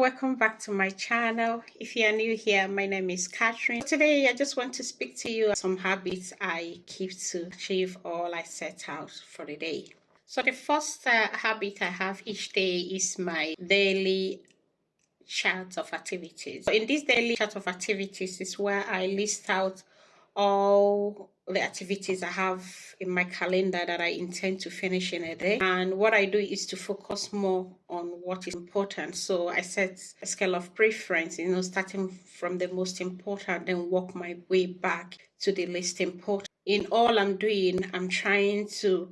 welcome back to my channel. If you are new here, my name is Catherine. Today I just want to speak to you some habits I keep to achieve all I set out for the day. So the first habit I have each day is my daily chart of activities. So in this daily chart of activities is where I list out all the activities I have in my calendar that I intend to finish in a day. And what I do is to focus more on what is important. So I set a scale of preference, starting from the most important, then work my way back to the least important. In all I'm doing, I'm trying to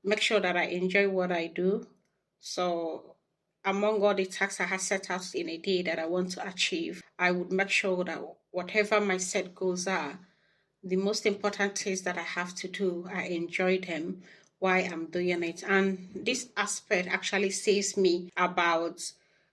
make sure that I enjoy what I do. So among all the tasks I have set out in a day that I want to achieve, I would make sure that whatever my set goals are, the most important things that I have to do, I enjoy them while I'm doing it. And this aspect actually saves me about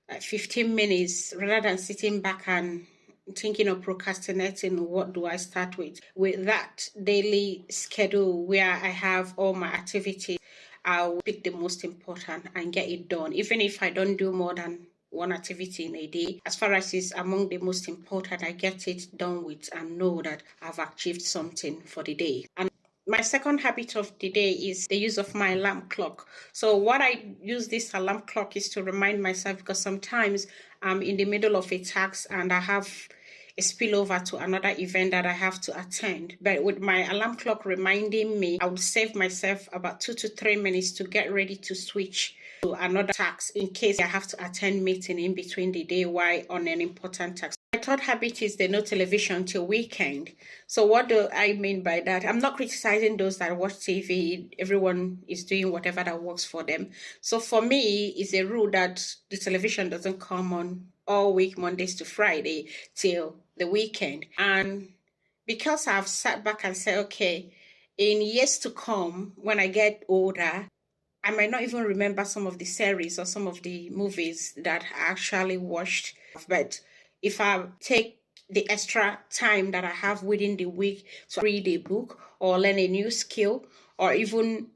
15 minutes rather than sitting back and thinking of procrastinating. What do I start with? With that daily schedule where I have all my activities, I'll pick the most important and get it done. Even if I don't do more than one activity in a day, as far as it's among the most important, I get it done with and know that I've achieved something for the day. And my second habit of the day is the use of my alarm clock. So what I use this alarm clock is to remind myself, because sometimes I'm in the middle of a task and I have a spillover to another event that I have to attend. But with my alarm clock reminding me, I would save myself about 2 to 3 minutes to get ready to switch to another task in case I have to attend meeting in between the day while on an important task. My third habit is the no television till weekend. So what do I mean by that? I'm not criticizing those that watch TV. Everyone is doing whatever that works for them. So for me, it's a rule that the television doesn't come on all week, Mondays to Friday, till the weekend. And because I've sat back and said, okay, in years to come, when I get older, I might not even remember some of the series or some of the movies that I actually watched. But if I take the extra time that I have within the week to read a book or learn a new skill or even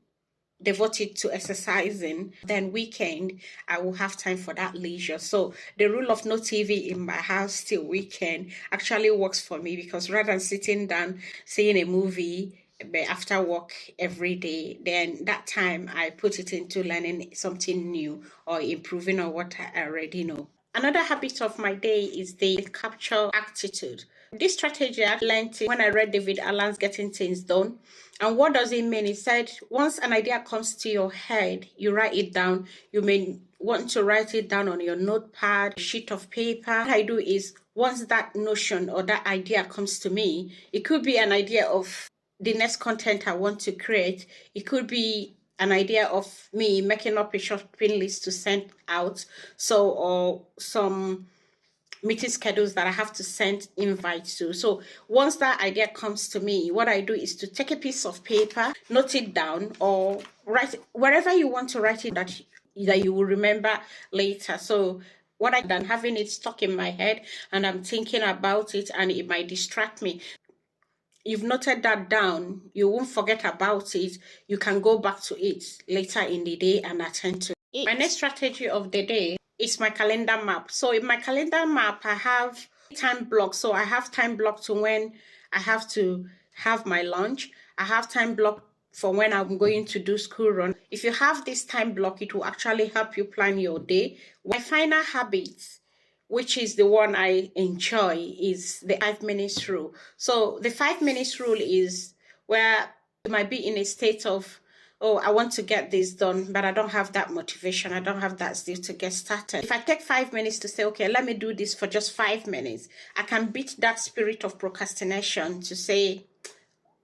devoted to exercising, then weekend I will have time for that leisure. So the rule of no TV in my house till weekend actually works for me, because rather than sitting down seeing a movie after work every day, then that time I put it into learning something new or improving on what I already know. Another habit of my day is the capture attitude. This strategy I learned when I read David Allen's Getting Things Done. And what does it mean? He said, once an idea comes to your head, you write it down. You may want to write it down on your notepad, sheet of paper. What I do is, once that notion or that idea comes to me, it could be an idea of the next content I want to create. It could be an idea of me making up a shopping list to send out. So, or some meeting schedules that I have to send invites to. So once that idea comes to me, what I do is to take a piece of paper, note it down, or write it wherever you want to write it that you will remember later. So what I've done, having it stuck in my head and I'm thinking about it and it might distract me. You've noted that down, you won't forget about it. You can go back to it later in the day and attend to it. My next strategy of the day is my calendar map. So in my calendar map, I have time blocks. So I have time block to when I have to have my lunch. I have time block for when I'm going to do school run. If you have this time block, it will actually help you plan your day. My final habits, which is the one I enjoy, is the 5 minutes rule. So the 5 minutes rule is where you might be in a state of, oh, I want to get this done, but I don't have that motivation. I don't have that zeal to get started. If I take 5 minutes to say, okay, let me do this for just 5 minutes, I can beat that spirit of procrastination to say,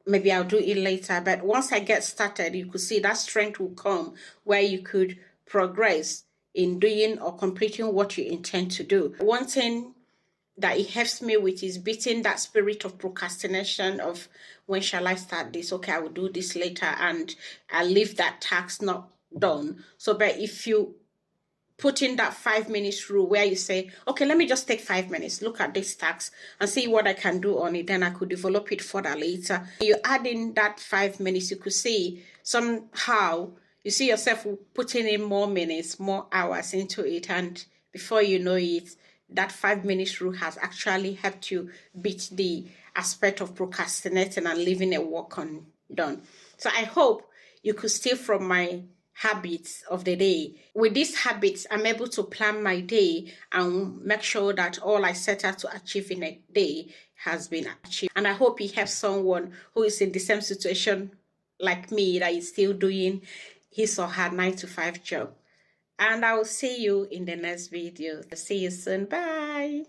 maybe I'll do it later. But once I get started, you could see that strength will come where you could progress in doing or completing what you intend to do. One thing that it helps me with is beating that spirit of procrastination of, when shall I start this? Okay, I will do this later, and I leave that task not done. So, but if you put in that 5 minutes rule where you say, okay, let me just take 5 minutes, look at this task and see what I can do on it, then I could develop it further later. You add in that 5 minutes, you could see somehow, you see yourself putting in more minutes, more hours into it, and before you know it, that 5 minutes rule has actually helped you beat the aspect of procrastinating and leaving a work undone. So I hope you could steal from my habits of the day. With these habits, I'm able to plan my day and make sure that all I set out to achieve in a day has been achieved. And I hope it helps someone who is in the same situation like me, that is still doing his or her 9 to 5 job. And I will see you in the next video. See you soon. Bye.